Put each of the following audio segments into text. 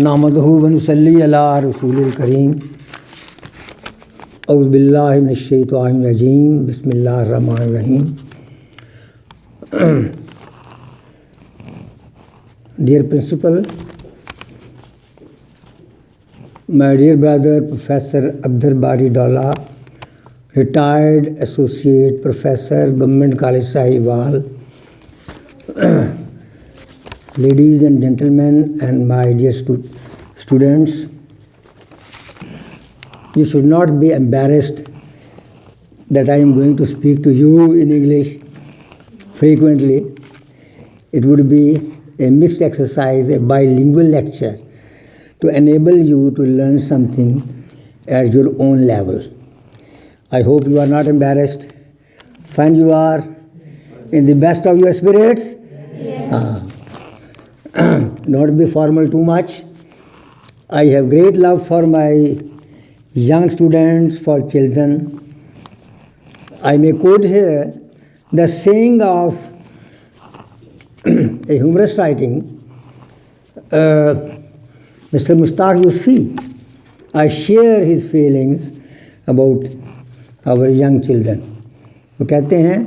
नहमदुहु व नुसल्ली अला रसूलिल करीम औज़ु बिल्लाहि मिनश शैतानिर रजीम बिस्मिल्लाहिर रहमानिर रहीम। Dear Principal, my dear brother Professor Abdur Bari Daula, retired Associate Professor, Government College Sahiwal, ladies and gentlemen and my dear students, you should not be embarrassed that I am going to speak to you in English frequently. It would be a mixed exercise, a bilingual lecture to enable you to learn something at your own level. I hope you are not embarrassed. Find you are in the best of your spirits. Yes. Don't be formal too much. I have great love for my young students, for children. I may quote here the saying of a humorous writing, Mr. Mushtaq Yusufi. I share his feelings about our young children. वो कहते हैं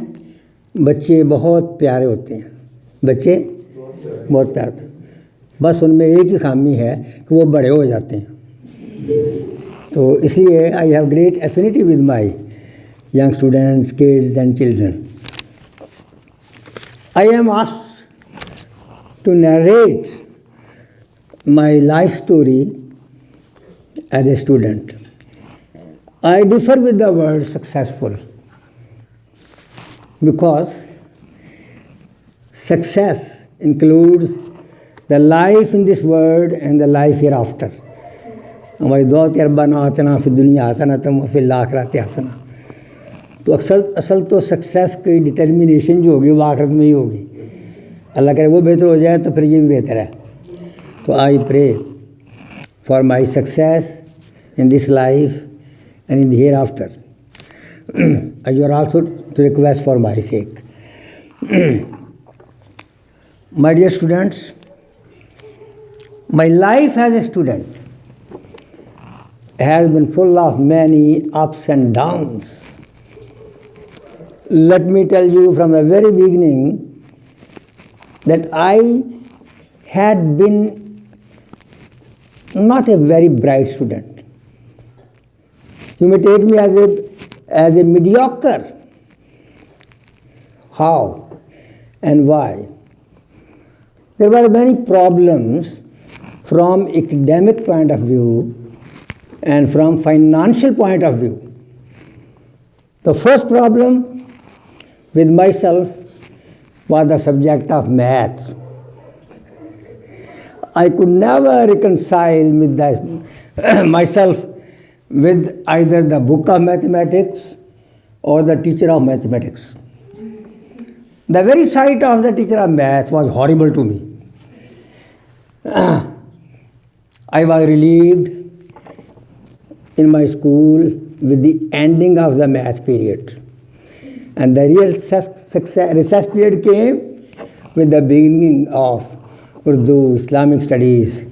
बच्चे बहुत प्यारे होते हैं, बच्चे बहुत प्यारे होते हैं, बस उनमें एक ही खामी है कि वो बड़े हो जाते हैं। तो इसलिए I have great affinity with my young students, kids and children. I am asked to narrate my life story as a student. I differ with the word successful because success includes the life in this world and the life hereafter. हमारी दुआ कि रब्बना आतिना फिद दुनिया हसनतम व fill आखिरति हसना। तो असल तो success की determination जो होगी वो आखिरत में ही होगी। अल्लाह करे वो बेहतर हो जाए तो फिर ये भी बेहतर है। तो I pray for my success in this life and in the hereafter. You are also to request for my sake. My dear students, my life as a student has been full of many ups and downs. Let me tell you from the very beginning that I had been not a very bright student. You may take me as a mediocre. How and why? There were many problems from academic point of view and from financial point of view. The first problem with myself was the subject of math. I could never reconcile with myself with either the book of mathematics or the teacher of mathematics. The very sight of the teacher of math was horrible to me. I was relieved in my school with the ending of the math period. And the real recess period came with the beginning of Urdu, Islamic studies,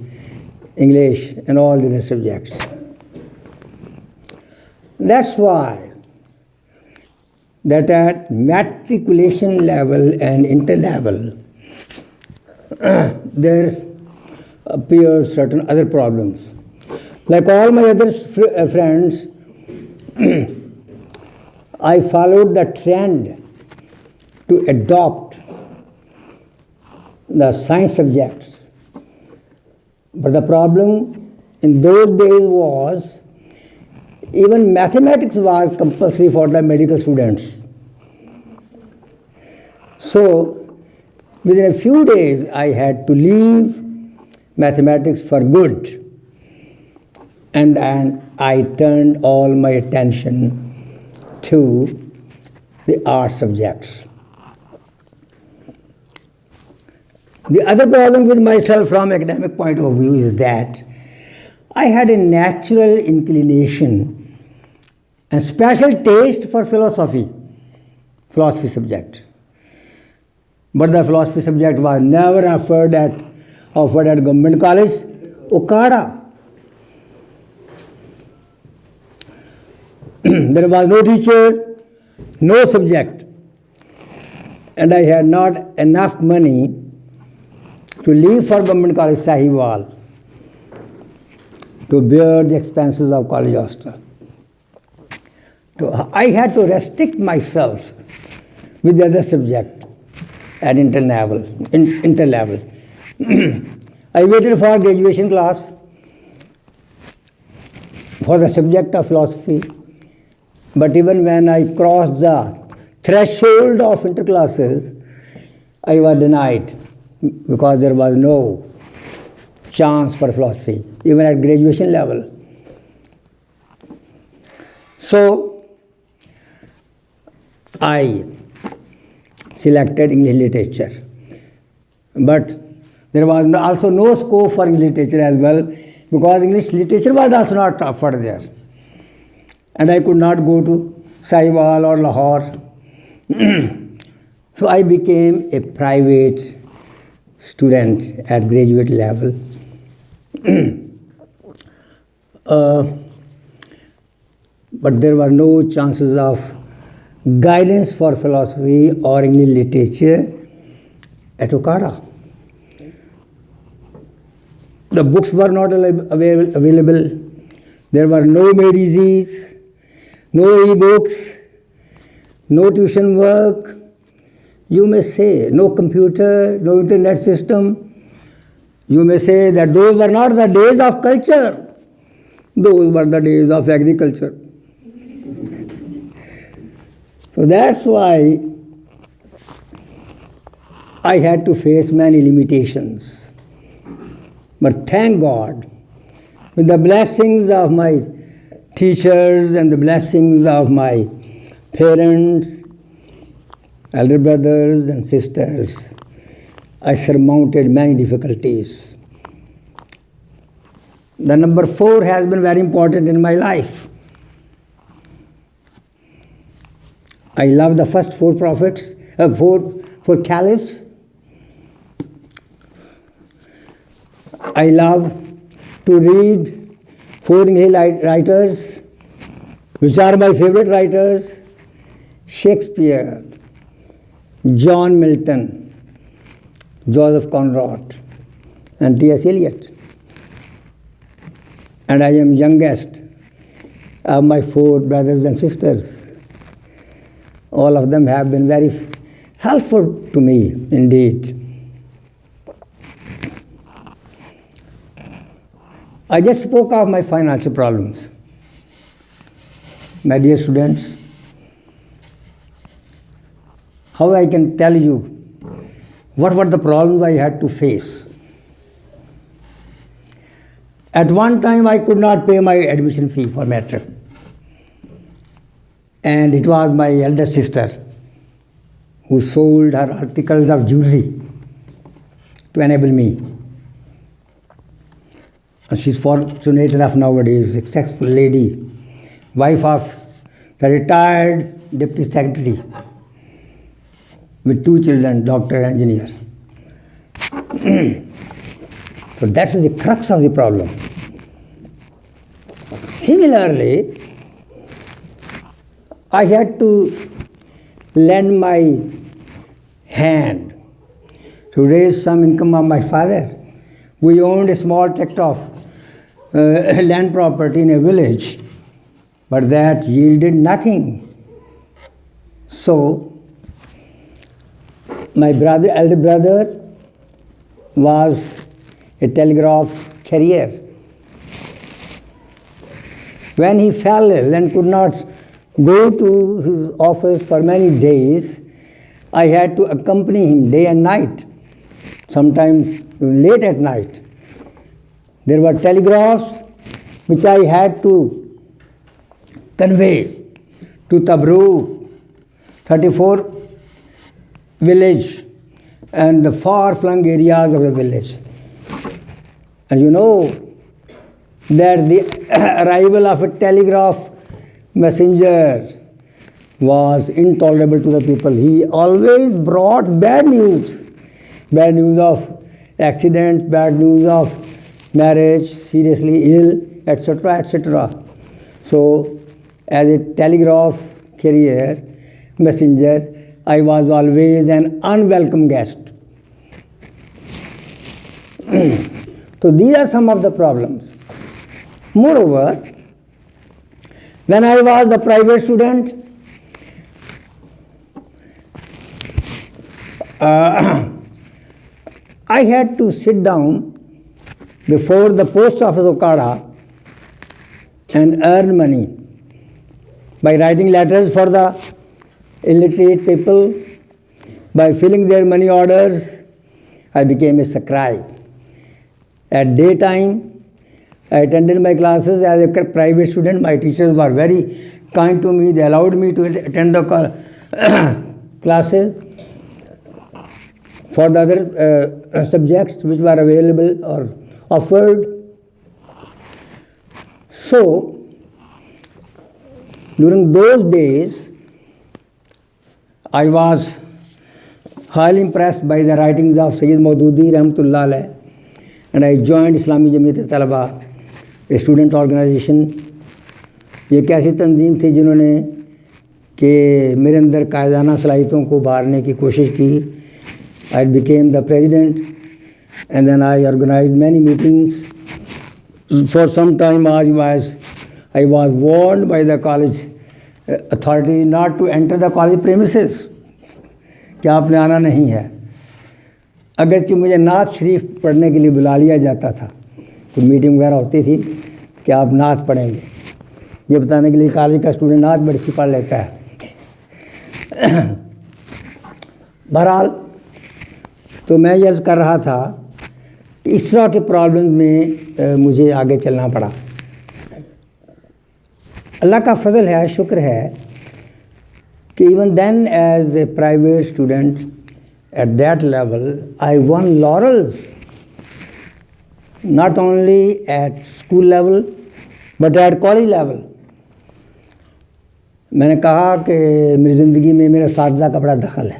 English and all the other subjects. That's why that at matriculation level and inter-level there appear certain other problems. Like all my other friends, I followed the trend to adopt the science subjects. But the problem in those days was even mathematics was compulsory for the medical students. So, within a few days, I had to leave mathematics for good. And then I turned all my attention to the art subjects. The other problem with myself from academic point of view is that I had a natural inclination and special taste for philosophy subject. But the philosophy subject was never offered at government college Okada. There was no teacher, no subject. And I had not enough money to leave for Government College Sahiwal to bear the expenses of college hostel. So I had to restrict myself with the other subject at interlevel. I waited for graduation class for the subject of philosophy, but even when I crossed the threshold of interclasses, I was denied because there was no chance for philosophy, even at graduation level. So I selected English literature, but there was also no scope for English literature as well, because English literature was also not offered there. And I could not go to Sahiwal or Lahore. So I became a private student at graduate level. But there were no chances of guidance for philosophy or English literature at Okada. The books were not available. There were no medicines, no e-books, no tuition work. You may say no computer, no internet system. You may say that those were not the days of culture. Those were the days of agriculture. So that's why I had to face many limitations. But thank God, with the blessings of my teachers and the blessings of my parents, elder brothers and sisters, I surmounted many difficulties. The number 4 has been very important in my life. I love the first 4 prophets, four caliphs. I love to read 4 English writers, which are my favorite writers: Shakespeare, John Milton, Joseph Conrad, and T.S. Eliot. And I am youngest of my 4 brothers and sisters. All of them have been very helpful to me indeed. I just spoke of my financial problems. My dear students, how I can tell you what were the problems I had to face. At one time I could not pay my admission fee for metric. And it was my elder sister who sold her articles of jewelry to enable me. And she's fortunate enough nowadays, a successful lady, wife of the retired deputy secretary with 2 children, doctor and engineer. So that's the crux of the problem. Similarly, I had to lend my hand to raise some income of my father. We owned a small tract of land property in a village, but that yielded nothing. So, my elder brother was a telegraph carrier. When he fell ill and could not go to his office for many days, I had to accompany him day and night, sometimes late at night. There were telegraphs which I had to convey to Tabruk, 34 village, and the far-flung areas of the village. And you know that the arrival of a telegraph messenger was intolerable to the people. He always brought bad news of accidents, bad news of marriage, seriously ill, etc., etc. So, as a telegraph carrier, messenger, I was always an unwelcome guest. So, these are some of the problems. Moreover, when I was a private student, I had to sit down before the post office Okada and earn money by writing letters for the illiterate people, by filling their money orders. I became a scribe. At daytime, I attended my classes as a private student. My teachers were very kind to me. They allowed me to attend the classes for the other subjects which were available or offered. So, during those days, I was highly impressed by the writings of Sayyid Maududi Rahmatullah Alayh, and I joined Islami Jamiyat-e-Talaba, a student organization. یہ ایک ایسی تنظیم تھی جنہوں نے کہ میرے اندر قائدانہ صلاحیتوں کو ابھارنے کی کوشش کی. I became the president, and then I organized many meetings. For some time I was warned by the college authority not to enter the college premises, کہ آپ نے آنا نہیں ہے. اگرچہ مجھے نعت شریف پڑھنے کے لیے بلا لیا جاتا تھا، کوئی میٹنگ وغیرہ ہوتی تھی کہ آپ نعت پڑھیں گے، یہ بتانے کے لیے کالج کا اسٹوڈنٹ نعت بڑی سی پڑھ لیتا ہے. بہرحال تو میں یہ عرض کر رہا تھا کہ اس طرح کے پرابلم میں مجھے آگے چلنا پڑا. اللہ کا فضل ہے، شکر ہے کہ even then as a private student at that level I won laurels not only at school level but at college level. میں نے کہا کہ میری زندگی میں میرے اساتذہ کا بڑا دخل ہے.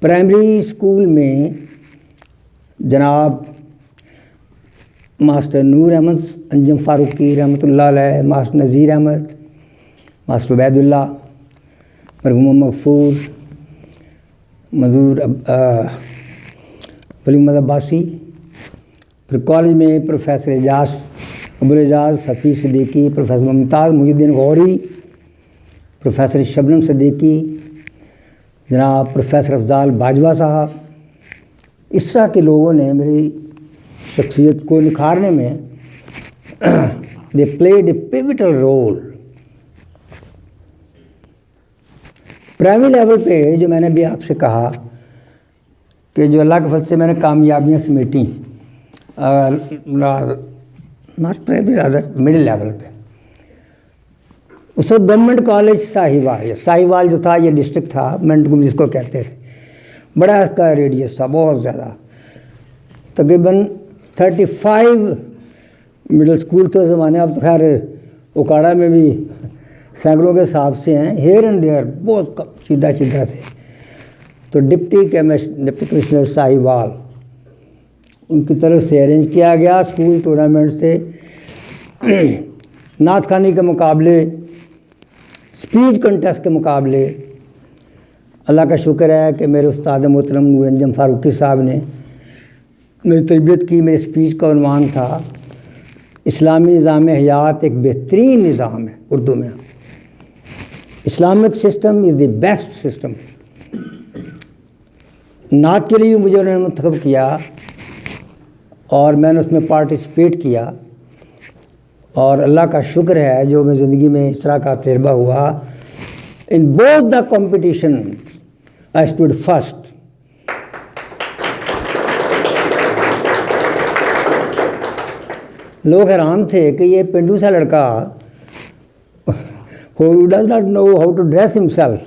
پرائمری اسکول میں جناب ماسٹر نور احمد انجم فاروقی رحمۃ اللہ علیہ، ماسٹر نذیر احمد، ماسٹر عبید اللہ، مرحوم مغفور، منظور ولی محمد عباسی. پھر کالج میں پروفیسر اعجاز ابوالعجاز حفیظ صدیقی، پروفیسر ممتاز محی الدین غوری، پروفیسر شبنم صدیقی، جناب پروفیسر افضال باجوہ صاحب. اس طرح کے لوگوں نے میری شخصیت کو نکھارنے میں they played a pivotal role. Primary level پہ جو میں نے بھی آپ سے کہا کہ جو اللہ کے فضل سے میں نے کامیابیاں سمیٹیں، not primary other middle level پہ، اس وقت گورنمنٹ کالج ساہیوال جو تھا یہ ڈسٹرکٹ تھا، منٹ گم جس کو کہتے تھے، بڑا اس کا ریڈیس تھا بہت زیادہ. تقریباً 35 مڈل اسکول تھے اس زمانے. اب تو خیر اکاڑا میں بھی سینکڑوں کے حساب سے ہیں، ہیئر اینڈ دیئر بہت سیدھا سیدھا سے. تو ڈپٹی کمشنر ساہیوال ان کی طرف سے ارینج کیا گیا اسکول ٹورنامنٹ سے نعت خوانی کے مقابلے، اسپیچ کنٹیسٹ کے مقابلے. اللہ کا شکر ہے کہ میرے استاد محترم نور انجم فاروقی صاحب نے میری تربیت کی. میرے اسپیچ کا عنوان تھا اسلامی نظام حیات ایک بہترین نظام ہے. اردو میں Islamic system is the best system. نعت کے لیے مجھے انہوں نے منتخب کیا اور میں نے اس میں پارٹیسپیٹ کیا، اور اللہ کا شکر ہے جو میں زندگی میں اس طرح کا تجربہ ہوا. In both the competition I stood first. لوگ حیران تھے کہ یہ پنڈو سا لڑکا who does not know how to dress himself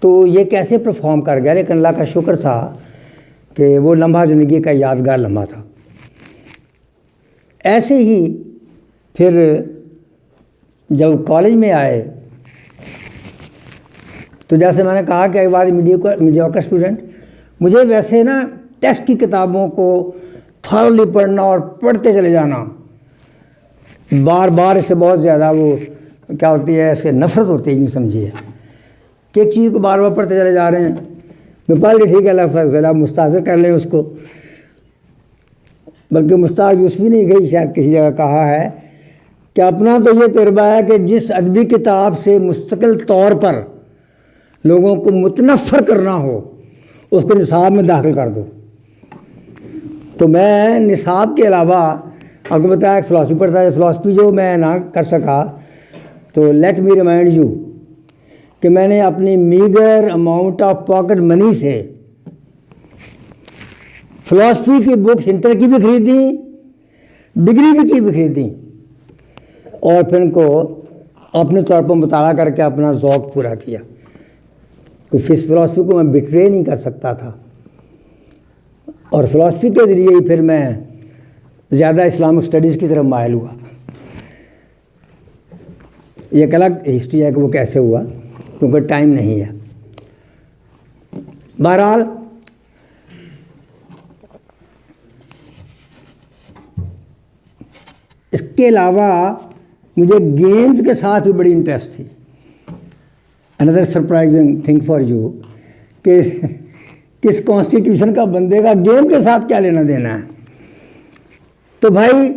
تو یہ کیسے پرفارم کر گیا. لیکن اللہ کا شکر تھا کہ وہ لمحہ زندگی کا یادگار لمحہ تھا. ایسے ہی پھر جب کالج میں آئے تو جیسے میں نے کہا کہ آئی واز میڈیوکر اسٹوڈنٹ. مجھے ویسے نا ٹیسٹ کی کتابوں کو تھارلی پڑھنا اور پڑھتے چلے جانا، بار بار اس سے بہت زیادہ وہ کیا ہوتی ہے، اس سے نفرت ہوتی ہے، یوں سمجھیے کہ ایک چیز کو بار بار پڑھتے چلے جا رہے ہیں. میں پڑھ لی، ٹھیک ہے، اللہ فضل، آپ مستحضر کر لیں اس کو. بلکہ مستعار یوسفی نے گئی شاید کسی جگہ کہا ہے کہ اپنا تو یہ تجربہ ہے کہ جس ادبی کتاب سے مستقل طور پر لوگوں کو متنفر کرنا ہو اس کو نصاب میں داخل کر دو. تو میں نصاب کے علاوہ آپ کو بتایا ایک فلاسفی پڑھتا ہے، فلاسفی جو میں نہ کر سکا، تو لیٹ می ریمائنڈ یو کہ میں نے اپنی meagre amount of pocket money سے فلاسفی کی بکس انٹر کی بھی خریدی، ڈگری بھی کی بھی خریدی، اور پھر ان کو اپنے طور پر مطالعہ کر کے اپنا ذوق پورا کیا. تو اس فلاسفی کو میں بٹرے نہیں کر سکتا تھا، اور فلاسفی کے ذریعے ہی پھر میں زیادہ اسلامک اسٹڈیز کی طرف مائل ہوا. یہ ایک الگ ہسٹری ہے کہ وہ کیسے ہوا، کیونکہ ٹائم نہیں ہے. بہرحال اس کے علاوہ مجھے گیمز کے ساتھ بھی بڑی انٹرسٹ تھی. اندر سرپرائزنگ تھنگ فار یو کہ کس کانسٹیٹیوشن کا بندے کا گیم کے ساتھ کیا لینا دینا ہے. تو بھائی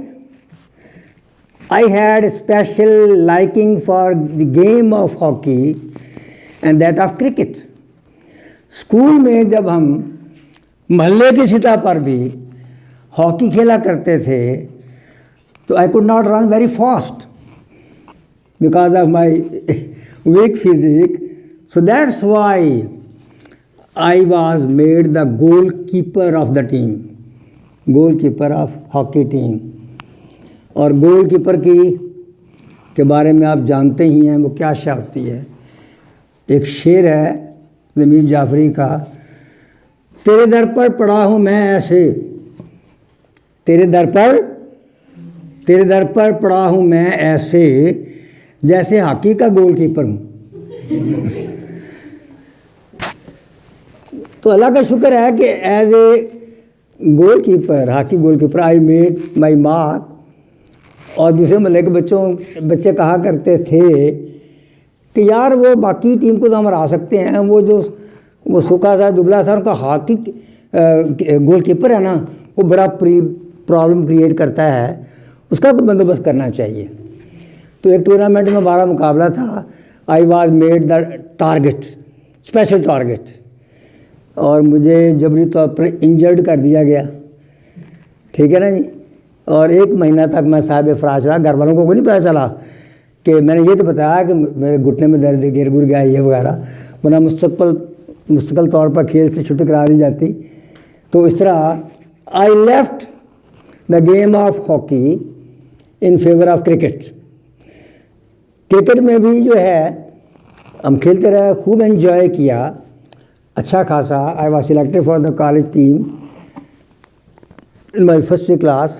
I had a special liking for the game of hockey and that of cricket. School میں جب ہم محلے کی سطح پر بھی ہاکی کھیلا کرتے تھے تو I could not run very fast because of my weak physique. So that's why I was made the goalkeeper of the team, goalkeeper of hockey team. اور گول کیپر کے بارے میں آپ جانتے ہی ہیں وہ کیا شے ہوتی ہے. ایک شعر ہے ضمیر جعفری کا، تیرے در پر پڑا ہوں میں ایسے، تیرے در پر پڑا ہوں میں ایسے جیسے ہاکی کا گول کیپر ہوں. تو اللہ کا شکر ہے کہ as a goal keeper, hockey goal keeper, I made my mark. اور دوسرے محلے کے بچے کہا کرتے تھے کہ یار وہ باقی ٹیم کو تو ہم ہرا سکتے ہیں، وہ سوکھا تھا، دبلا تھا، ان کا ہاکی گول کیپر ہے نا وہ بڑا پرابلم کریٹ کرتا ہے، اس کا کوئی بندوبست کرنا چاہیے. تو ایک ٹورنامنٹ میں ہمارا مقابلہ تھا. I was made the target, special target, اور مجھے جبری طور پر انجرڈ کر دیا گیا. ٹھیک ہے نا جی. اور 1 مہینہ تک میں صاحب فراش رہا. گھر والوں کو نہیں پتہ چلا کہ میں نے یہ تو بتایا کہ میرے گھٹنے میں درد گر گیا یہ وغیرہ، ورنہ مستقل طور پر کھیل سے چھٹی کرا دی جاتی. تو اس طرح I left the game of hockey in favour of cricket. Cricket میں بھی جو ہے ہم کھیلتے رہے، خوب انجوائے کیا اچھا خاصا. I was selected for the college team in my first class.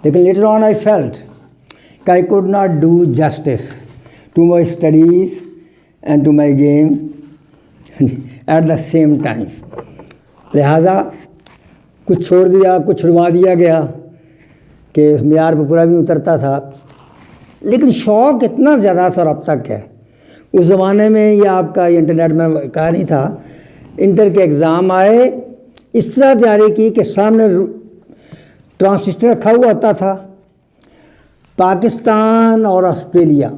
لیکن لیٹر آن آئی فیلٹ کہ I could not do justice to my studies and to my game at the same time. لہٰذا کچھ چھوڑ دیا، کچھ چھڑوا دیا گیا کہ اس معیار پہ پورا بھی اترتا تھا. لیکن شوق اتنا زیادہ تھا اور اب تک ہے. اس زمانے میں یہ آپ کا انٹرنیٹ میں کہا نہیں تھا. انٹر کے ایگزام آئے، اس طرح تیاری کی کہ سامنے ٹرانسسٹر رکھا ہوا ہوتا تھا. پاکستان اور آسٹریلیا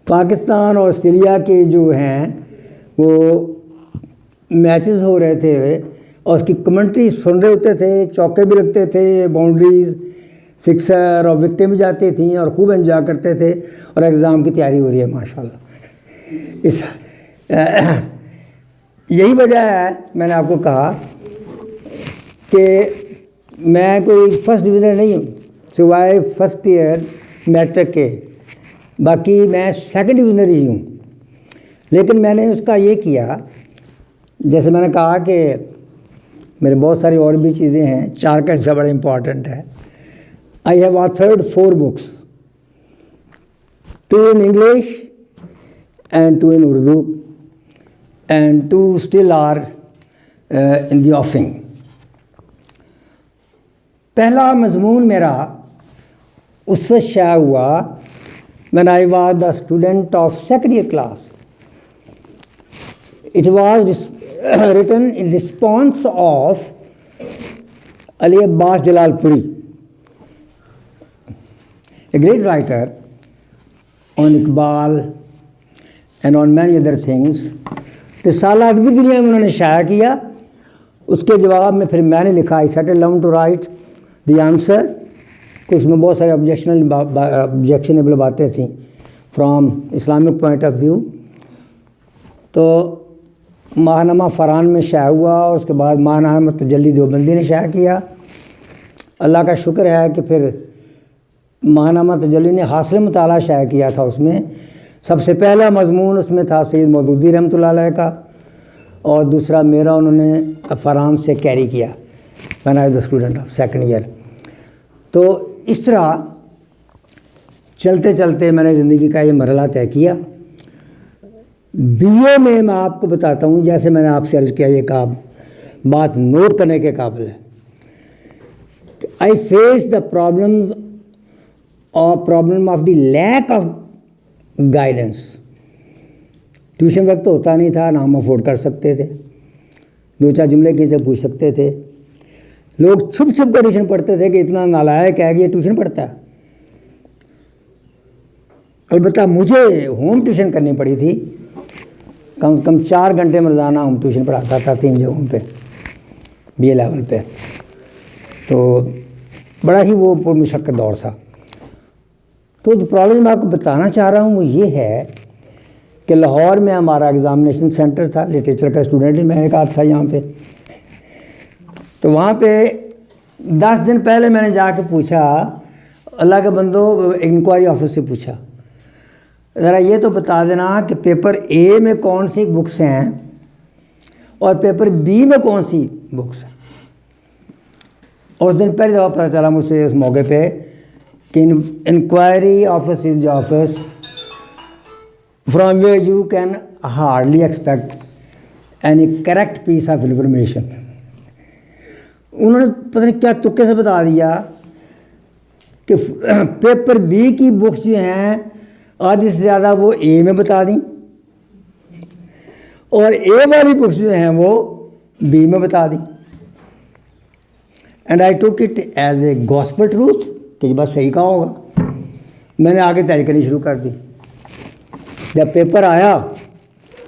پاکستان اور آسٹریلیا کے جو ہیں وہ میچز ہو رہے تھے اور اس کی کمنٹری سن رہے ہوتے تھے، چوکے بھی لگتے تھے، باؤنڈریز، سکسر اور وکٹیں بھی جاتی تھیں اور خوب انجوائے کرتے تھے. اور ایگزام کی تیاری ہو رہی ہے ماشاءاللہ. یہی وجہ ہے میں نے آپ کو کہا کہ میں کوئی فرسٹ ڈویژنر نہیں ہوں سوائے فرسٹ ایئر میٹرک کے، باقی میں سیکنڈ ڈویژنر ہی ہوں. لیکن میں نے اس کا یہ کیا، جیسے میں نے کہا کہ میرے بہت ساری اور بھی چیزیں ہیں، 4 کا حصہ بڑا امپورٹنٹ ہے. I have authored 4 books, 2 in English and 2 in Urdu, and 2 still are in the offing. پہلا مضمون میرا اس وقت شائع ہوا when I was the student of second year class. It was written in response of Ali Abbas Jalalpuri, a great writer on Iqbal and on many other things. رسالہ ادبی دنیا میں انہوں نے شائع کیا. اس کے جواب میں پھر میں نے لکھا I settled down to write the answer. کہ اس میں بہت سارے آبجیکشنیبل باتیں تھیں from Islamic point of view. تو ماہنامہ فرحان میں شائع ہوا اور اس کے بعد ماہنامہ تجلی دیوبندی نے شائع کیا. اللہ کا شکر ہے کہ پھر ماہنامہ تجلی نے حاصل مطالعہ شائع کیا تھا. اس میں سب سے پہلا مضمون اس میں تھا سید مودودی رحمۃ اللہ علیہ کا, اور دوسرا میرا انہوں نے فرحان سے کیری کیا when I was a student of second year. تو اس طرح چلتے چلتے میں نے زندگی کا یہ مرحلہ طے کیا. بی اے میں میں آپ کو بتاتا ہوں, جیسے میں نے آپ سے عرض کیا, یہ کام بات نوٹ کرنے کے قابل ہے. I face the problem of the lack of guidance. Tuition وقت ہوتا نہیں تھا, نہ ہم افورڈ کر سکتے تھے. دو چار جملے کسی سے پوچھ سکتے تھے. لوگ چھپ چھپ کر ٹیوشن پڑھتے تھے کہ اتنا نالائق ہے کہ یہ ٹیوشن پڑھتا ہے. البتہ مجھے ہوم ٹیوشن کرنی پڑی تھی. کم سے کم 4 گھنٹے میں روزانہ ہوم ٹیوشن پڑھاتا تھا 3 جگہوں پہ بی اے لیول پہ. تو بڑا ہی وہ پرمشقت دور تھا. تو جو پرابلم میں آپ کو بتانا چاہ رہا ہوں وہ یہ ہے کہ لاہور میں ہمارا ایگزامینیشن سینٹر تھا. لٹریچر کا اسٹوڈنٹ ہی میں نے کہا تھا یہاں پہ. تو وہاں پہ 10 دن پہلے میں نے جا کے پوچھا, اللہ کے بندوں, انکوائری آفس سے پوچھا, ذرا یہ تو بتا دینا کہ پیپر اے میں کون سی بکس ہیں اور پیپر بی میں کون سی بکس ہیں. اور اس دن پہلی دفعہ پتہ چلا مجھ سے اس موقع پہ کہ enquiry office is the office from where you can hardly expect any correct piece of information. انہوں نے پتہ نہیں کیا تکے سے بتا دیا کہ پیپر بی کی بکس جو ہیں آدھی سے زیادہ وہ اے میں بتا دیں, اور اے والی بکس جو ہیں وہ بی میں بتا دیں. And I took it as a gospel truth کہ یہ بات صحیح کہا ہوگا. میں نے آگے تیاری کرنی شروع کر دی. جب پیپر آیا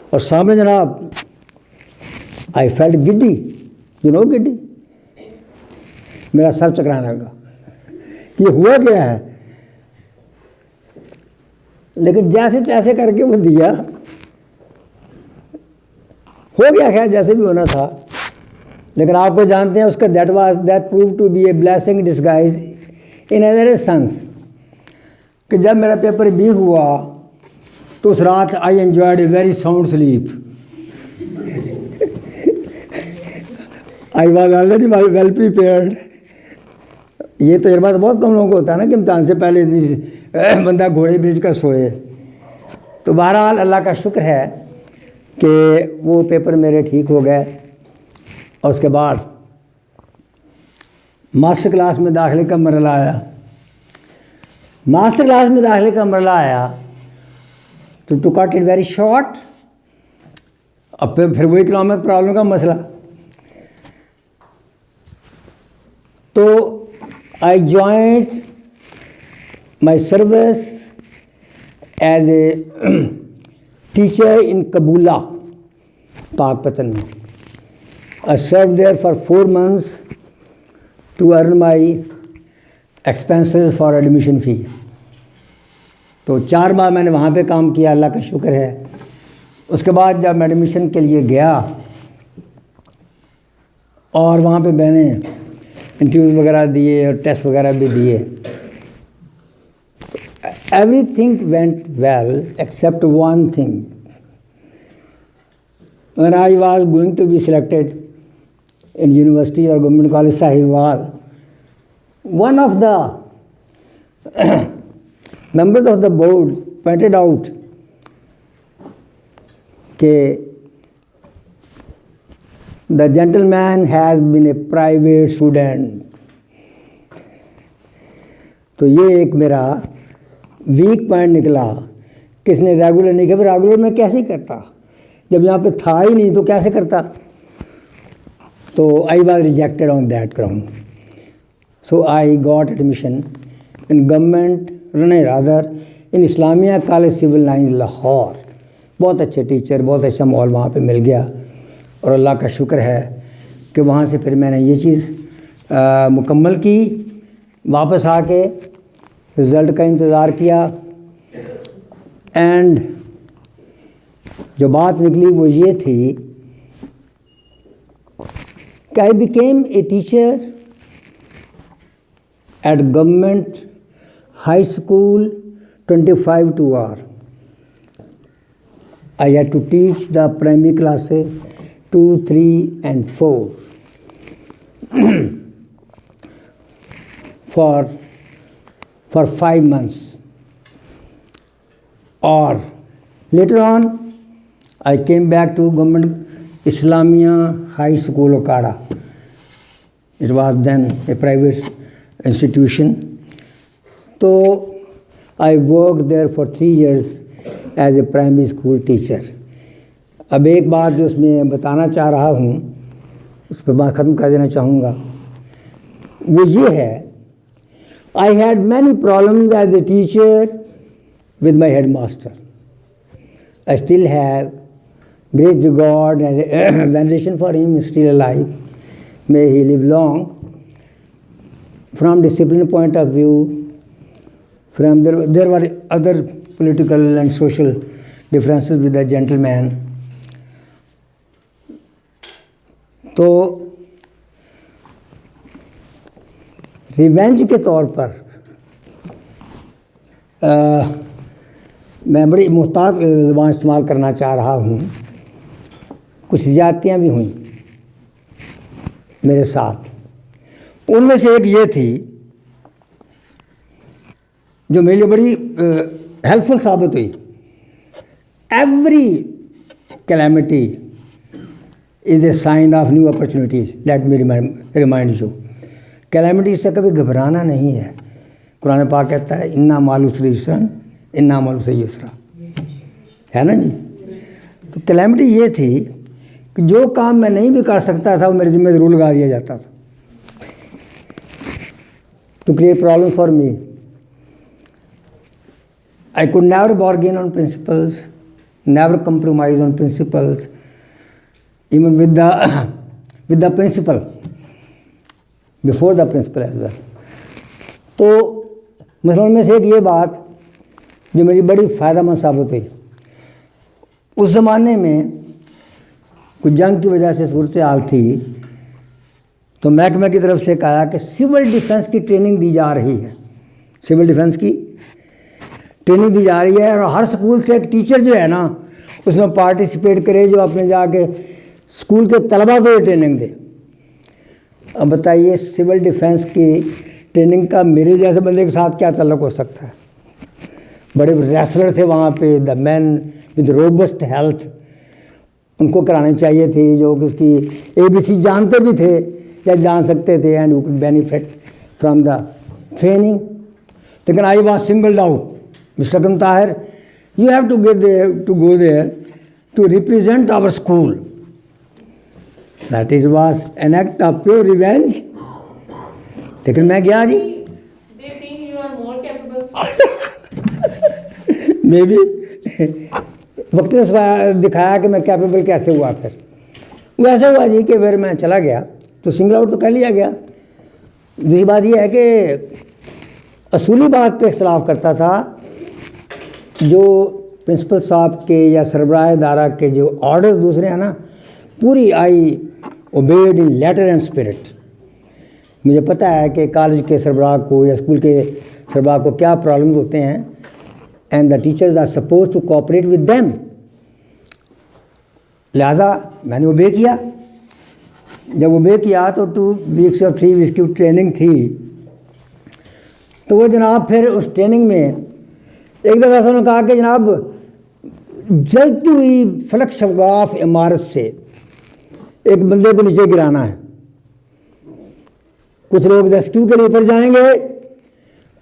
اور سامنے جناب آئی فیلٹ گڈی, یو نو گڈی, میرا سر چکرانے لگا کہ یہ ہوا کیا ہے. لیکن جیسے تیسے کر کے وہ دیا, ہو گیا خیر جیسے بھی ہونا تھا. لیکن آپ کو جانتے ہیں اس کا that prove to be a blessing disguise in other sense کہ جب میرا پیپر بی ہوا تو اس رات I enjoyed a very sound sleep. I was already well prepared. یہ تجربہ تو بہت کم لوگوں کو ہوتا ہے نا کہ امتحان سے پہلے بندہ گھوڑے بیچ کر سوئے. تو بہرحال اللہ کا شکر ہے کہ وہ پیپر میرے ٹھیک ہو گئے. اور اس کے بعد ماسٹر کلاس میں داخلے کا مرحلہ آیا. ماسٹر کلاس میں داخلے کا مرحلہ آیا تو to cut it very short, اب پھر وہ اکنامک پرابلم کا مسئلہ. تو I joined my service as a teacher in Kabula, Pak Patan. I served there for 4 months to earn my expenses for admission fee. تو 4 ماہ میں نے وہاں پہ کام کیا, اللہ کا شکر ہے. اس کے بعد جب میں ایڈمیشن کے لیے گیا اور وہاں پہ میں نے انٹرویوز وغیرہ دیے اور ٹیسٹ وغیرہ بھی دیے, everything went well except one thing. when I was going to be selected in university or government college Sahiwal, one of the members of the board pointed out کہ The gentleman has been a private student. تو یہ ایک میرا weak point نکلا، کس نے regular نہیں کیا. ریگولر میں کیسے کرتا جب یہاں پہ تھا ہی نہیں، تو کیسے کرتا؟ تو I was rejected on that ground. So I got admission in government, rather in Islamia College Civil Lines Lahore. بہت اچھے ٹیچر، بہت اچھا ماحول وہاں پہ مل گیا، اور اللہ کا شکر ہے کہ وہاں سے پھر میں نے یہ چیز مکمل کی. واپس آ کے رزلٹ کا انتظار کیا، اینڈ جو بات نکلی وہ یہ تھی کہ I became a teacher at government high school 25 to hour. I had to teach the primary classes 2, 3 and 4 for 5 months. Or later on, I came back to government Islamia High School, Okada. It was then a private institution. So I worked there for 3 years as a primary school teacher. اب ایک بات جو اس میں بتانا چاہ رہا ہوں، اس پہ بات ختم کر دینا چاہوں گا، وہ یہ ہے I had many problems as a teacher with my headmaster. I still have great regard and veneration for him. He's still alive. May he live long. From discipline point of view, from there were other political and social differences with the gentleman. تو revenge کے طور پر میں بڑی محتاط زبان استعمال کرنا چاہ رہا ہوں. کچھ زیادتیاں بھی ہوئیں میرے ساتھ. ان میں سے ایک یہ تھی جو میرے لیے بڑی ہیلپ فل ثابت ہوئی. Every calamity is a sign of new opportunities. Let me remind you, calamity سے کبھی گھبرانا نہیں ہے. قرآن پاک کہتا ہے انا مع العسر یسرا، انا مع العسر یسرا، ہے نا جی. تو کیلیمٹی یہ تھی کہ جو کام میں نہیں بھی کر سکتا تھا وہ میرے ذمہ ضرور لگا دیا جاتا تھا. To create problem for me. I could never bargain on principles, never compromise on principles, even with the principal, before the principal as well. تو مثلاً میں سے ایک یہ بات جو میری بڑی فائدہ مند ثابت ہوئی. اس زمانے میں کچھ جنگ کی وجہ سے صورتحال تھی، تو محکمہ کی طرف سے کہا کہ سول ڈیفنس کی ٹریننگ دی جا رہی ہے. سول ڈیفنس کی ٹریننگ دی جا رہی ہے، اور ہر اسکول سے ایک ٹیچر جو ہے نا اس میں پارٹیسپیٹ کرے جو اپنے جا کے اسکول کے طلباء کو یہ ٹریننگ دے. اب بتائیے سول ڈیفنس کی ٹریننگ کا میرے جیسے بندے کے ساتھ کیا تعلق ہو سکتا ہے؟ بڑے ریسلر تھے وہاں پہ، دا مین ود روبسٹ ہیلتھ، ان کو کرانی چاہیے تھی جو کہ اس کی ABC جانتے بھی تھے یا جان سکتے تھے، and you could benefit from the training. لیکن I was singled out. Mr. Akram Tahir, you have to go there to represent our school. That was an act of pure revenge. لیکن میں گیا جی. They think you are more capable. میں بھی وقت نے دکھایا کہ میں کیپیبل کیسے ہوا. پھر وہ ایسا ہوا جی کہ پھر میں چلا گیا تو سنگل آؤٹ تو کر لیا گیا. دوسری بات یہ ہے کہ اصولی بات پہ اختلاف کرتا تھا. جو پرنسپل صاحب کے یا سربراہ ادارہ کے جو آرڈرز دوسرے ہیں نا، پوری I obeyed in letter and spirit. مجھے پتہ ہے کہ کالج کے سربراہ کو یا اسکول کے سربراہ کو کیا پرابلمز ہوتے ہیں، and the teachers are suppose to cooperate with them. لہٰذا میں نے اوبے کیا. جب اوبے کیا تو 2 ویکس اور 3 ویکس کی ٹریننگ تھی. تو وہ جناب پھر اس ٹریننگ میں ایک دفعہ ایسا انہوں نے کہا کہ جناب جلتی ہوئی فلک شگاف عمارت سے ایک بندے کو نیچے گرانا ہے. کچھ لوگ ریسکیو کے لیے اوپر جائیں گے,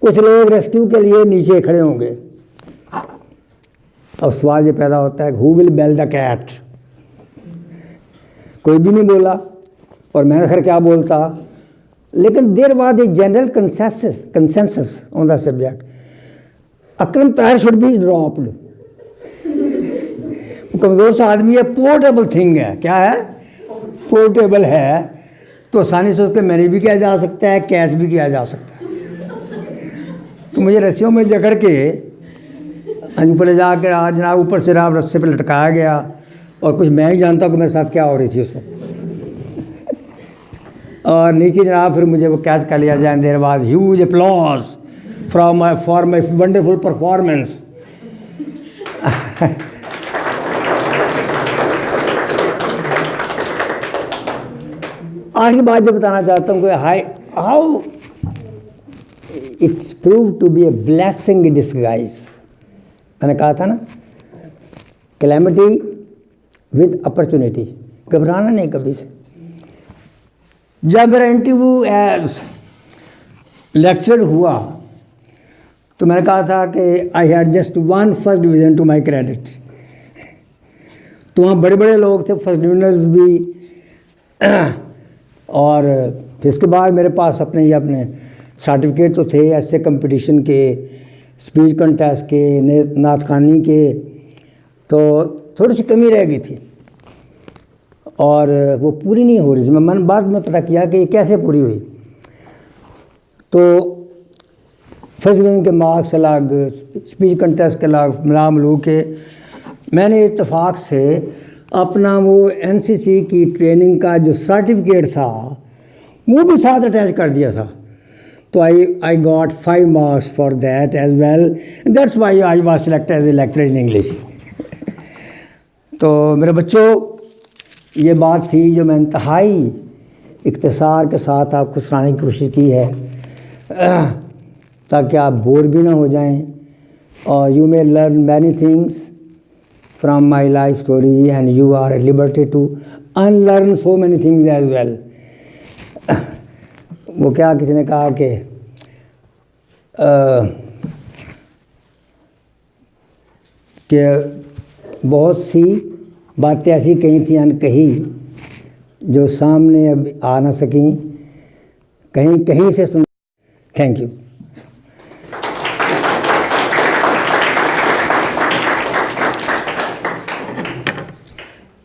کچھ لوگ ریسکیو کے لیے نیچے کھڑے ہوں گے. اب سوال یہ پیدا ہوتا ہے ہو ول بیل دا کیٹ. کوئی بھی نہیں بولا اور میں نے خیر کیا بولتا, لیکن there was a general consensus on the subject. Akram Tahir should be dropped. کمزور سا آدمی ہے, پورٹیبل تھنگ ہے. کیا ہے؟ پورٹیبل ہے, تو آسانی سے اس کو مینی بھی کیا جا سکتا ہے, کیش بھی کیا جا سکتا ہے. تو مجھے رسیوں میں جکڑ کے اوپر لے جا کے جناب اوپر سے جناب رسے پہ لٹکایا گیا, اور کچھ میں ہی جانتا ہوں کہ میرے ساتھ کیا ہو رہی تھی اس وقت. اور نیچے جناب پھر مجھے وہ کیچ کر لیا جائے. There was huge applause for my wonderful performance. آج کی بات جو بتانا چاہتا ہوں کہ how it's prove to be a blessing disguise. میں نے کہا تھا نا, کلیمٹی ود اپرچونیٹی. گھبرانا نہیں کبھی سے. جب میرا انٹرویو ایز لیکچرر ہوا تو میں نے کہا تھا کہ I had just 1 first division to my credit. تو وہاں بڑے بڑے لوگ تھے, فرسٹ ڈویژنرز بھی, اور پھر اس کے بعد میرے پاس اپنے سرٹیفکیٹ تو تھے ایسے کمپٹیشن کے, اسپیچ کنٹیسٹ کے, نعت خوانی کے. تو تھوڑی سی کمی رہ گئی تھی اور وہ پوری نہیں ہو رہی تھی. میں بعد میں پتہ کیا کہ یہ کیسے پوری ہوئی. تو فرسٹ ڈویژن کے مارکس الگ, اسپیچ کنٹیسٹ کے الگ, ملا ملو کے میں نے اتفاق سے اپنا وہ این سی سی کی ٹریننگ کا جو سرٹیفکیٹ تھا وہ بھی ساتھ اٹیچ کر دیا تھا. تو I got 5 marks for that as well. That's why I was selected as a lecturer in English. تو میرے بچوں, یہ بات تھی جو میں انتہائی اختصار کے ساتھ آپ کو سنانے کی کوشش کی ہے, تاکہ آپ بور بھی نہ ہو جائیں, اور you may learn many things from my life story and you are at liberty to unlearn so many things as well. وہ کیا کسی نے کہا کہ بہت سی باتیں ایسی کہی تھیں انکہی جو سامنے اب آ نہ سکیں, کہیں سے سن. Thank you.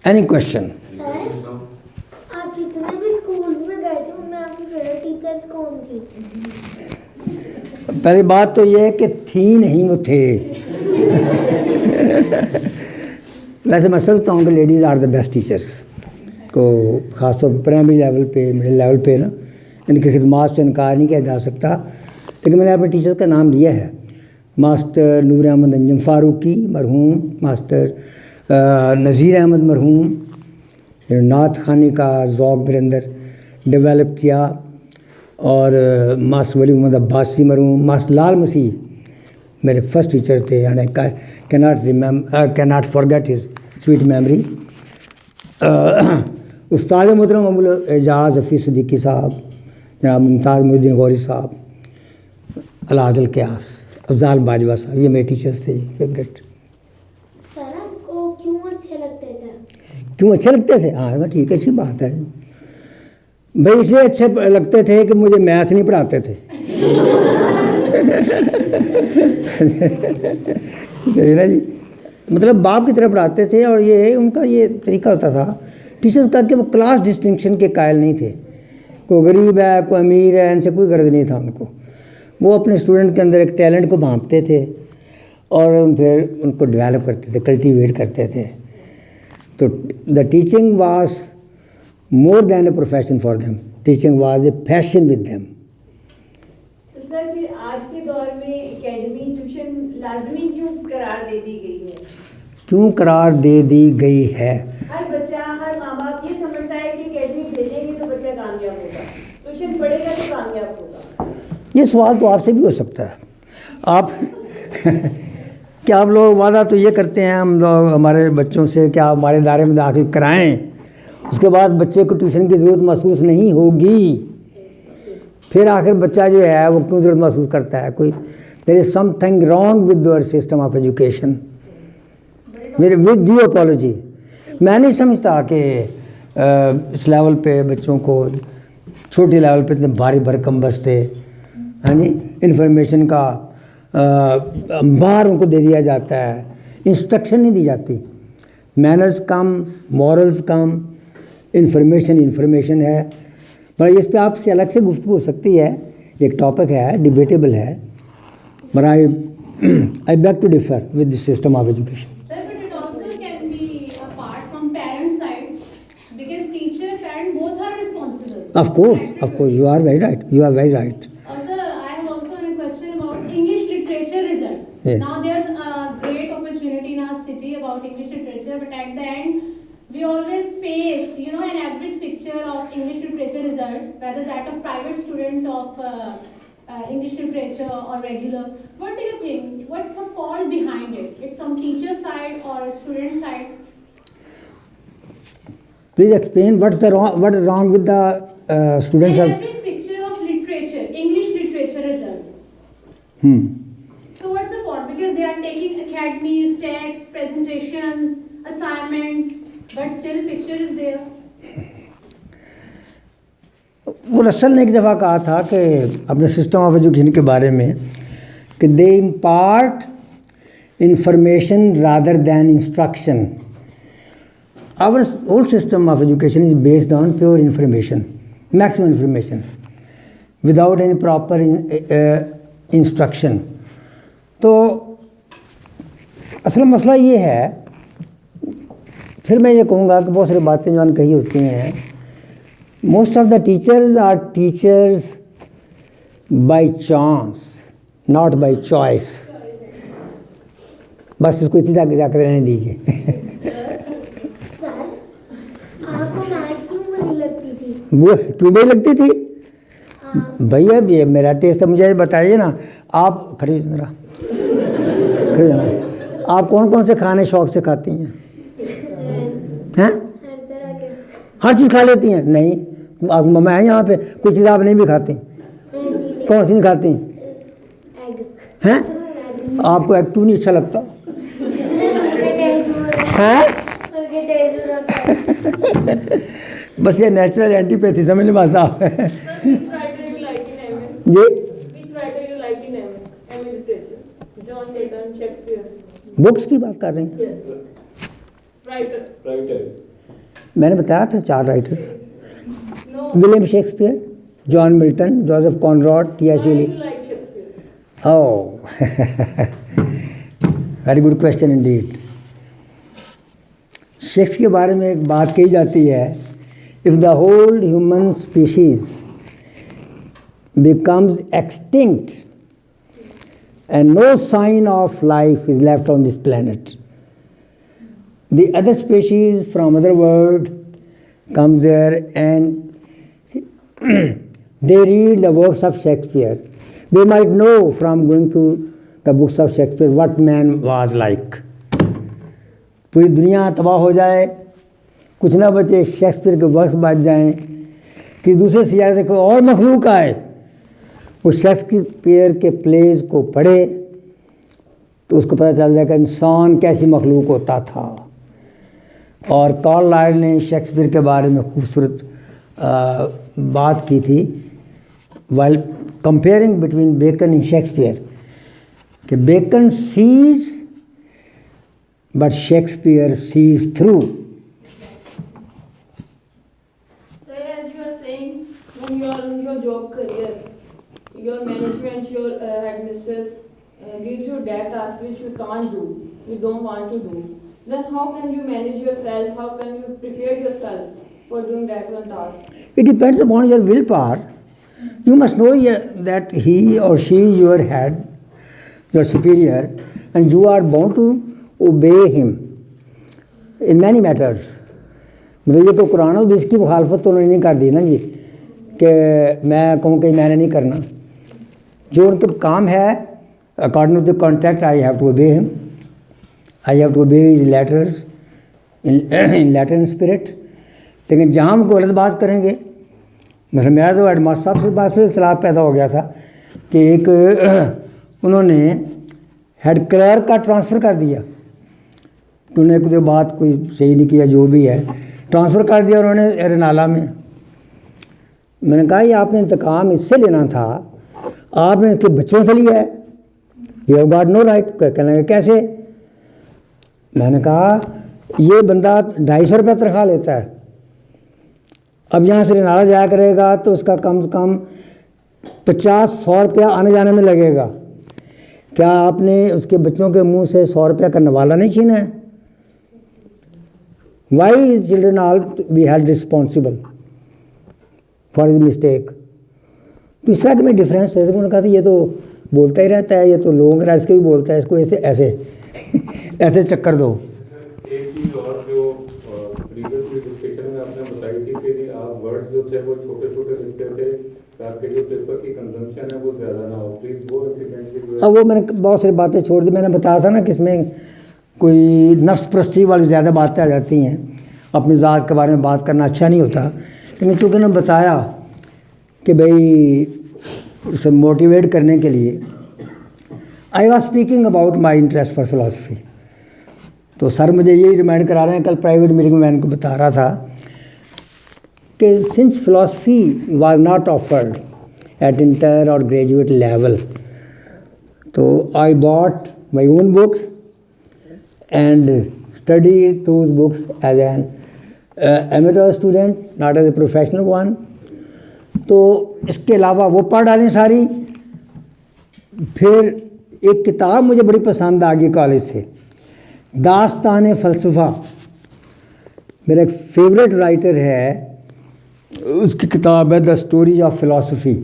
Any question? آپ جتنے بھی اسکولز میں گئے تھے ان میں آپ کی فیوریٹ ٹیچرز کون تھی؟ پہلی بات تو یہ کہ تھی نہیں, وہ تھے. ویسے میں سمجھتا ہوں کہ ladies are the best teachers کو, خاص طور پر پرائمری لیول پہ, مڈل لیول پہ نا, ان کی خدمات سے انکار نہیں کیا جا سکتا. لیکن میں نے اپنے ٹیچرس کا نام لیا ہے. ماسٹر نور احمد انجم فاروقی مرحوم, ماسٹر نذیر احمد مرحوم, نعت خوانی کا ذوق میرے اندر ڈیولپ کیا, اور ماسٹر ولی محمد عباسی مرحوم, ماسٹر لال مسیح میرے فرسٹ ٹیچر تھے. And I cannot forget his sweet memory. استاد محترم ابو الاعجاز حفیظ صدیقی صاحب, جناب ممتاز محی الدین غوری صاحب, الحاج القیاس, افضال باجوہ صاحب, یہ میرے ٹیچرس تھے فیوریٹ. سر آپ کو کیوں اچھے لگتے تھے؟ کیوں اچھے لگتے تھے؟ ہاں ٹھیک ہے, اچھی بات ہے بھائی. اس لیے اچھے لگتے تھے کہ مجھے میتھ نہیں پڑھاتے تھے. صحیح نا جی, مطلب باپ کی طرح پڑھاتے تھے. اور یہ ان کا یہ طریقہ ہوتا تھا ٹیچرس کا کہ وہ کلاس ڈسٹنکشن کے قائل نہیں تھے. کوئی غریب ہے, کوئی امیر ہے, ان سے کوئی غرض نہیں تھا ان کو. وہ اپنے اسٹوڈنٹ کے اندر ایک ٹیلنٹ کو بھانپتے تھے اور پھر ان کو ڈیولپ کرتے تھے, کلٹیویٹ کرتے تھے. تو the teaching was more than a profession for them, teaching was a passion with them. تو سر پھر آج کے دور میں اکیڈمی ٹیوشن لازمی کیوں قرار دے دی گئی ہے؟ کیوں قرار دے دی گئی ہے؟ ہر بچہ, ہر ماں باپ یہ سمجھتا ہے کہ اکیڈمی بھیجیں گے تو بچہ کامیاب ہوگا, ٹیوشن پڑھے گا تو کامیاب ہوگا. یہ سوال تو آپ سے بھی ہو سکتا ہے. آپ کیا آپ لوگ وعدہ تو یہ کرتے ہیں ہم لوگ ہمارے بچوں سے کہ آپ ہمارے ادارے میں داخل کرائیں, اس کے بعد بچے کو ٹیوشن کی ضرورت محسوس نہیں ہوگی. پھر آخر بچہ جو ہے وہ کیوں ضرورت محسوس کرتا ہے؟ کوئی there is something wrong with your system of education. میرے ود ڈیو اپالوجی. میں نہیں سمجھتا کہ اس لیول پہ بچوں کو چھوٹے لیول پہ اتنے بھاری بھرکم بستے ہاں جی انفارمیشن کا انبار ان کو دے دیا جاتا ہے، انسٹرکشن نہیں دی جاتی. مینرز کم، مورلز کم، انفارمیشن ہے. پر اس پہ آپ سے الگ سے گفتگو ہو سکتی ہے، ایک ٹاپک ہے، ڈیبیٹیبل ہے. but I beg to differ with the system of education. Sir, but it also can be apart from parent side, because teacher, parent both are responsible. Of course, you are very right. Also, I have also a question about English literature result. Yeah. Now there's a great opportunity in our city about English literature, but at the end, we always face, an average picture of English literature result, whether that of private student of English literature or regular. What do you think? What's the fault behind it? It's from teacher side or student side? Please explain what is wrong with the students. An average picture of literature, English literature result. So what's the fault? Because they are taking academies, texts, presentations, assignments, but still picture is there. وہ رسل نے ایک دفعہ کہا تھا کہ اپنے system of education کے بارے میں کہ they impart information rather than instruction. Our whole system of education is based on pure information, maximum information without any proper instruction. تو اصل مسئلہ یہ ہے، پھر میں یہ کہوں گا کہ بہت ساری باتیں جو کہی ہوتی ہیں. Most of the teachers are teachers by chance, not by choice. بس اس کو اتنی جا کر رہنے دیجیے. سر آپ کو میتھ کیوں بری لگتی تھی؟ وہ کیوں بری لگتی تھی؟ بھیا یہ میرا ٹیسٹ ہے، مجھے بتائیے نا. آپ کھڑے آپ کون سے کھانے شوق سے کھاتی ہیں؟ ہر چیز کھا لیتی ہیں؟ نہیں. آپ مما ہیں یہاں پہ، کچھ چیز آپ نہیں بھی کھاتی. کون سی نہیں کھاتی ہیں؟ آپ کو ایگ کیوں نہیں اچھا لگتا؟ بس یہ نیچرل اینٹی پیتھی سمجھ لیں بس آپ. Which writer you like in MA? G Which writer you like in MA literature? John Milton, Shakespeare. Books کی بات کر رہے ہیں؟ Yes. Writer. میں نے بتایا تھا 4 writers: No. William Shakespeare, John Milton, Joseph Conrad, T S Why Eliot. you like Shakespeare? Very good question indeed. شیکس کے بارے میں ایک بات کہی جاتی ہے: if the whole human species becomes extinct and no sign of life is left on this planet, the other species from other world comes there and they read the works of Shakespeare. They might know from going to the books of Shakespeare what man was like. پوری دنیا تباہ ہو جائے، کچھ نہ بچے، Shakespeare کے works بچ جائیں، کہ دوسرے سیارے سے کوئی اور مخلوق آئے، وہ شیکسپیئر کے پلیز کو پڑھے تو اس کو پتہ چل جائے کہ انسان کیسی مخلوق ہوتا تھا. اور کارل لائل نے شیکسپیئر کے بارے میں خوبصورت بات کی تھی while comparing between Bacon and Shakespeare, کہ Bacon says but Shakespeare says through. So as you are saying, when you are in your job career, your management, your headmistress gives you that task which you can't do, you don't want to do. Then how can you manage yourself? How can you prepare yourself for doing that one task? It depends upon your willpower. You must know that he or she, your head, your superior, and you are bound to obey him in many matters. مطلب یہ تو قرآن و حدیث کی مخالفت تو انہوں نے نہیں کر دی نا جی، کہ میں کہوں کہ میں نے نہیں کرنا. جو ان کے کام ہے according to the contract, I have to obey him. I have to obey his letters in Latin spirit, لیکن جہاں ہم کو غلط بات کریں گے، مثلا میرا تو ہیڈ ماسٹر صاحب سے بات سے اختلاف پیدا ہو گیا تھا کہ ایک انہوں نے ہیڈ کلرک کا ٹرانسفر کر دیا کہ انہوں نے کوئی بات کوئی صحیح نہیں کیا، جو بھی ہے ٹرانسفر کر دیا انہوں نے ایرنالا میں نے کہا یہ آپ نے انتقام اس سے لینا تھا، آپ نے اس کے بچوں سے لیا ہے، you have got no right. کہنے لگے کیسے؟ میں نے کہا یہ بندہ 250 روپے تنخواہ لیتا ہے، اب یہاں سے ایرنالا جایا کرے گا تو اس کا کم سے کم 50-100 روپیہ آنے جانے میں لگے گا، کیا آپ نے اس کے بچوں کے منہ سے 100 روپیہ کا نوالا نہیں چھینا ہے؟ Why children all be held responsible for his mistake. تو اس طرح کے میں ڈفرینس ہے. انہوں نے کہا تھا یہ تو بولتا ہی رہتا ہے، یہ تو لوگوں کے رائٹس کے بھی بولتا ہے، اس کو ایسے ایسے چکر دو. ایک چیز اور جو پریویسلی ڈسکشن میں آپ نے بتائی تھی کہ آپ ورڈز جو تھے وہ چھوٹے چھوٹے لکھتے تھے تاکہ جو پیپر کی کنزمپشن ہے وہ زیادہ نہ ہو. پلیز وہ انسیڈنٹ. اب وہ میں نے بہت ساری باتیں چھوڑ دی. میں نے بتایا تھا نا کہ اس میں کوئی نفس پرستی والی زیادہ باتیں آ جاتی ہیں، اپنی ذات کے بارے میں بات کرنا اچھا نہیں ہوتا. لیکن چونکہ نے بتایا کہ بھائی اسے موٹیویٹ کرنے کے لیے I was speaking about my interest for philosophy, تو سر مجھے یہی ریمائنڈ کرا رہے ہیں. کل پرائیویٹ میٹنگ میں ان کو بتا رہا تھا کہ since philosophy was not offered at inter اور گریجویٹ لیول، تو I bought my own books and study those books as an amateur student, not as a professional one. تو اس کے علاوہ وہ پڑھ ڈالیں ساری. پھر ایک کتاب مجھے بڑی پسند آ گئی کالج سے، داستان فلسفہ. میرا ایک فیوریٹ رائٹر ہے، اس کی کتاب ہے دا اسٹوری آف فلاسفی.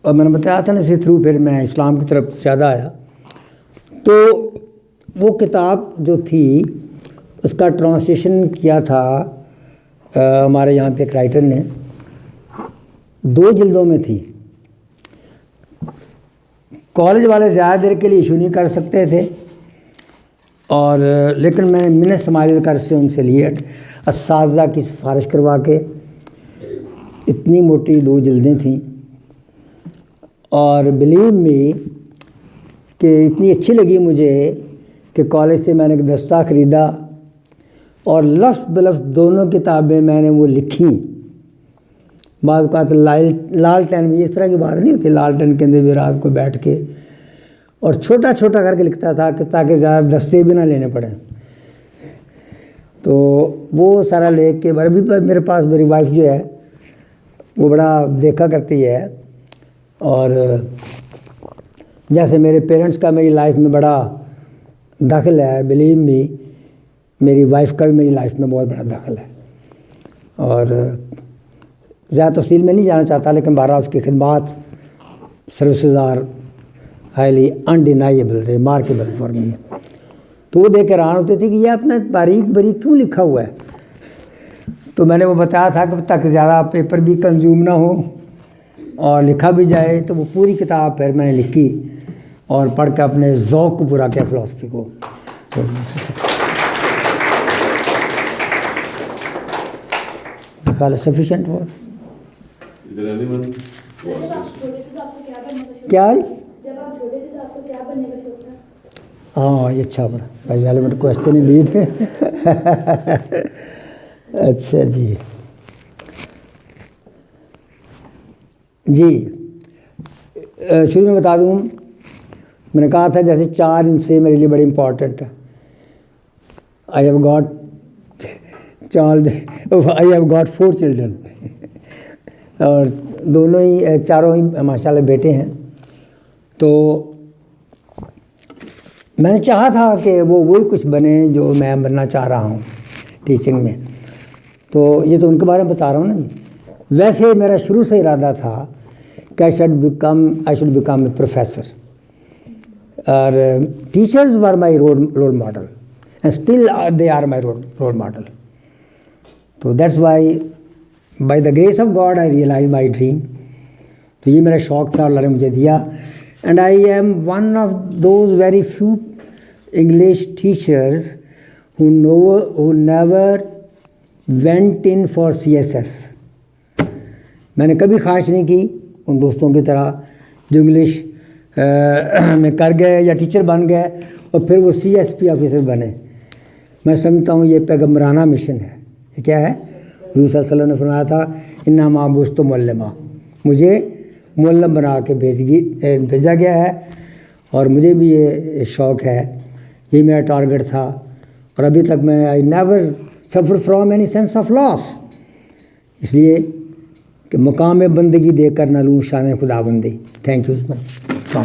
اور میں نے بتایا تھا نا اسی تھرو پھر میں اسلام کی طرف زیادہ آیا. تو وہ کتاب جو تھی اس کا ٹرانسلیشن کیا تھا ہمارے یہاں پہ ایک رائٹر نے، 2 جلدوں میں تھی. کالج والے زیادہ دیر کے لیے ایشو نہیں کر سکتے تھے، اور لیکن میں نے منت سماج کر سے ان سے لیے اساتذہ کی سفارش کروا کے. اتنی موٹی 2 جلدیں تھیں، اور بلیو می کہ اتنی اچھی لگی مجھے کہ کالج سے میں نے ایک دستہ خریدا اور لفظ بلفظ دونوں کتابیں میں نے وہ لکھیں. بعض اوقات لالٹین میں اس طرح کی بات نہیں ہوتی، لالٹین کے اندر بھی رات کو بیٹھ کے اور چھوٹا چھوٹا کر کے لکھتا تھا کہ تاکہ زیادہ دستے بھی نہ لینے پڑیں. تو وہ سارا لے کے ابھی میرے پاس میری وائف جو ہے وہ بڑا دیکھا کرتی ہے، اور جیسے میرے پیرنٹس کا میری لائف میں بڑا دخل ہے، بلیو می میری وائف کا بھی میری لائف میں بہت بڑا دخل ہے. اور زیادہ تفصیل میں نہیں جانا چاہتا، لیکن بہرحال اس کی خدمات services are highly undeniable remarkable for me. تو وہ دیکھ کے حیران ہوتی تھی کہ یہ اپنا باریک باریک کیوں لکھا ہوا ہے. تو میں نے وہ بتایا تھا کہ تاکہ زیادہ پیپر بھی کنزیوم نہ ہو اور لکھا بھی جائے. تو وہ پوری کتاب پھر میں نے لکھی اور پڑھ کے اپنے ذوق کو پورا کیا فلاسفی کو. سفیشینٹ ہوا کیا ہے؟ ہاں یہ اچھا پڑا بھائی والے میں کوشچن ہی لیے تھے. اچھا جی شروع میں بتا دوں، میں نے کہا تھا جیسے 4 سے میرے لیے بڑی امپورٹنٹ ہے. آئی ہیو گاٹ 4 چلڈرن، اور دونوں ہی 4 ہی ماشاء اللہ بیٹے ہیں. تو میں نے چاہا تھا کہ وہی کچھ بنے جو میں بننا چاہ رہا ہوں ٹیچنگ میں. تو یہ تو ان کے بارے میں بتا رہا ہوں نا. ویسے میرا شروع سے ارادہ تھا کہ I should become a professor, اور teachers were my role model and still they are my role model. تو that's why by the grace of God I realize my dream. تو یہ میرا شوق تھا، اللہ نے مجھے دیا. And I am one of those very few English teachers who never went in for CSS. میں نے کبھی خواہش نہیں کی ان دوستوں کی طرح جو انگلش میں کر گئے یا ٹیچر بن گئے اور پھر وہ CSP آفیسر بنے. میں سمجھتا ہوں یہ پیغمبرانہ مشن ہے. یہ کیا ہے؟ حضور صلی اللہ علیہ وسلم نے فرمایا تھا انما بعثت معلما، مجھے معلم بنا کے بھیجا گیا ہے، اور مجھے بھی یہ شوق ہے، یہ میرا ٹارگٹ تھا، اور ابھی تک میں I never suffer from any sense of loss. اس لیے کہ مقام بندگی دے کر نہ لوں شان خدا بندی. Thank you.